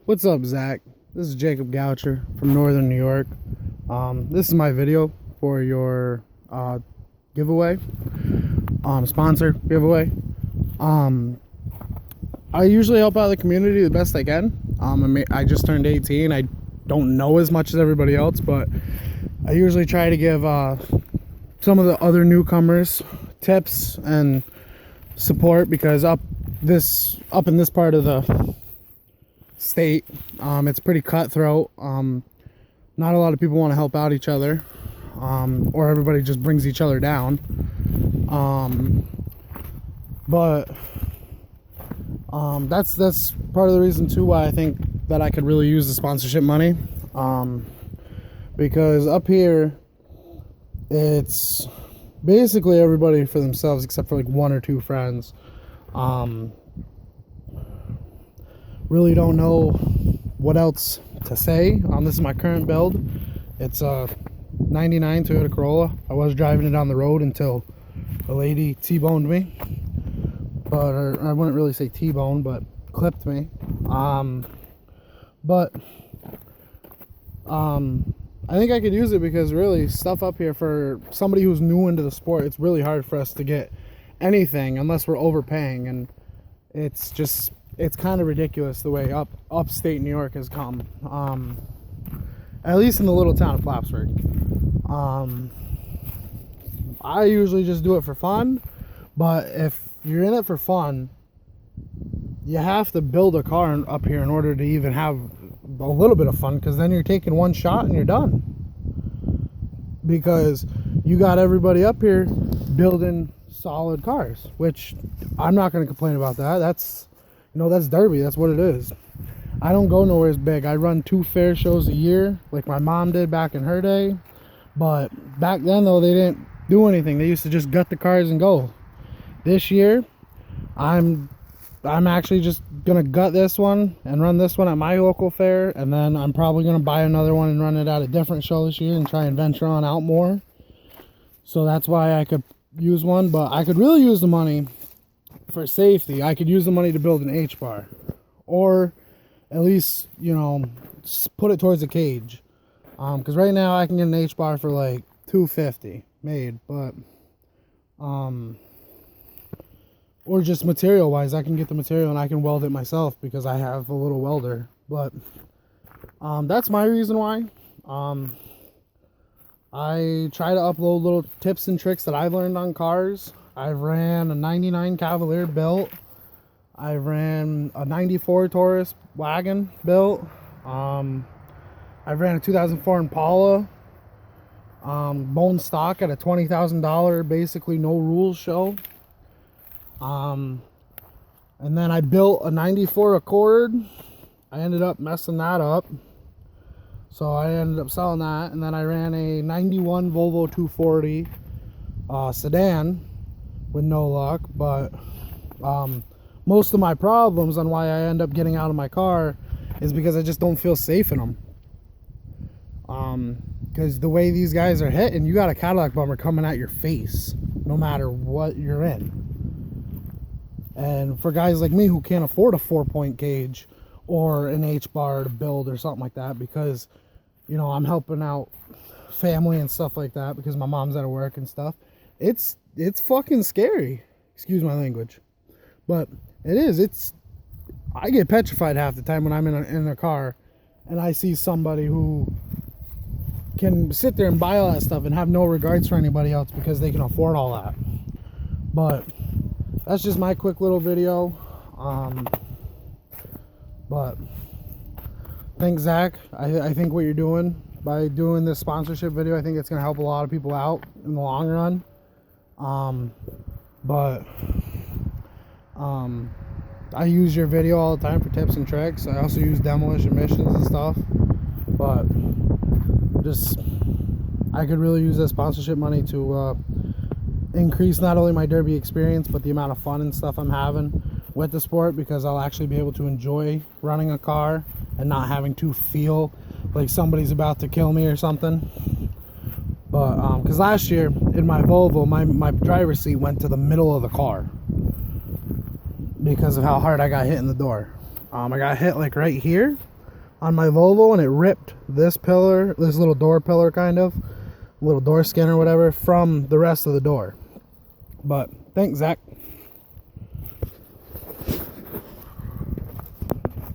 What's up, Zach? This is Jacob Goucher from Northern New York. This is my video for your giveaway, sponsor giveaway. I usually help out the community the best I can. I just turned 18. I don't know as much as everybody else, but I usually try to give some of the other newcomers tips and support, because up in this part of the state, it's pretty cutthroat. Not a lot of people want to help out each other, or everybody just brings each other down. But that's part of the reason too why I think that I could really use the sponsorship money, because up here it's basically everybody for themselves except for like one or two friends. Really don't know what else to say. This is my current build. It's a 99 Toyota Corolla. I was driving it down the road until a lady T-boned me, or I wouldn't really say T-bone, but clipped me. I think I could use it because really stuff up here for somebody who's new into the sport, it's really hard for us to get anything unless we're overpaying, and it's kind of ridiculous the way upstate New York has come, at least in the little town of Plattsburgh. I usually just do it for fun, but if you're in it for fun, you have to build a car up here in order to even have a little bit of fun, because then you're taking one shot and you're done, because you got everybody up here building solid cars, which I'm not going to complain about that. That's Derby. That's what it is. I don't go nowhere as big. I run 2 fair shows a year like my mom did back in her day, but back then though, they didn't do anything. They used to just gut the cars and go. This year I'm actually just gonna gut this one and run this one at my local fair, and then I'm probably gonna buy another one and run it at a different show this year and try and venture on out more. So that's why I could use one, but I could really use the money for safety. I could use the money to build an H-bar, or at least, put it towards a cage, because right now I can get an H-bar for like $250 made, but or just material wise, I can get the material and I can weld it myself because I have a little welder. But that's my reason why. I try to upload little tips and tricks that I've learned on cars. I've ran a 99 Cavalier built. I ran a 94 Taurus wagon built. I ran a 2004 Impala bone stock at a $20,000 basically no rules show. And then I built a 94 Accord. I ended up messing that up, so I ended up selling that. And then I ran a 91 Volvo 240 sedan with no luck. But most of my problems on why I end up getting out of my car is because I just don't feel safe in them. Because the way these guys are hitting, you got a Cadillac bumper coming at your face no matter what you're in. And for guys like me who can't afford a 4-point cage or an H-bar to build or something like that, because I'm helping out family and stuff like that because my mom's out of work and stuff, it's fucking scary, excuse my language, but it is. I get petrified half the time when I'm in a car and I see somebody who can sit there and buy all that stuff and have no regards for anybody else because they can afford all that. But that's just my quick little video. But thanks, Zach. I think what you're doing by doing this sponsorship video, I think it's going to help a lot of people out in the long run. I use your video all the time for tips and tricks. I also use demolition missions and stuff. But I could really use that sponsorship money to increase not only my derby experience, but the amount of fun and stuff I'm having with the sport, because I'll actually be able to enjoy running a car and not having to feel like somebody's about to kill me or something. But because last year in my Volvo, my driver's seat went to the middle of the car because of how hard I got hit in the door. I got hit like right here, on my Volvo, and it ripped this pillar, this little door pillar kind of, little door skin or whatever, from the rest of the door. But thanks, Zach.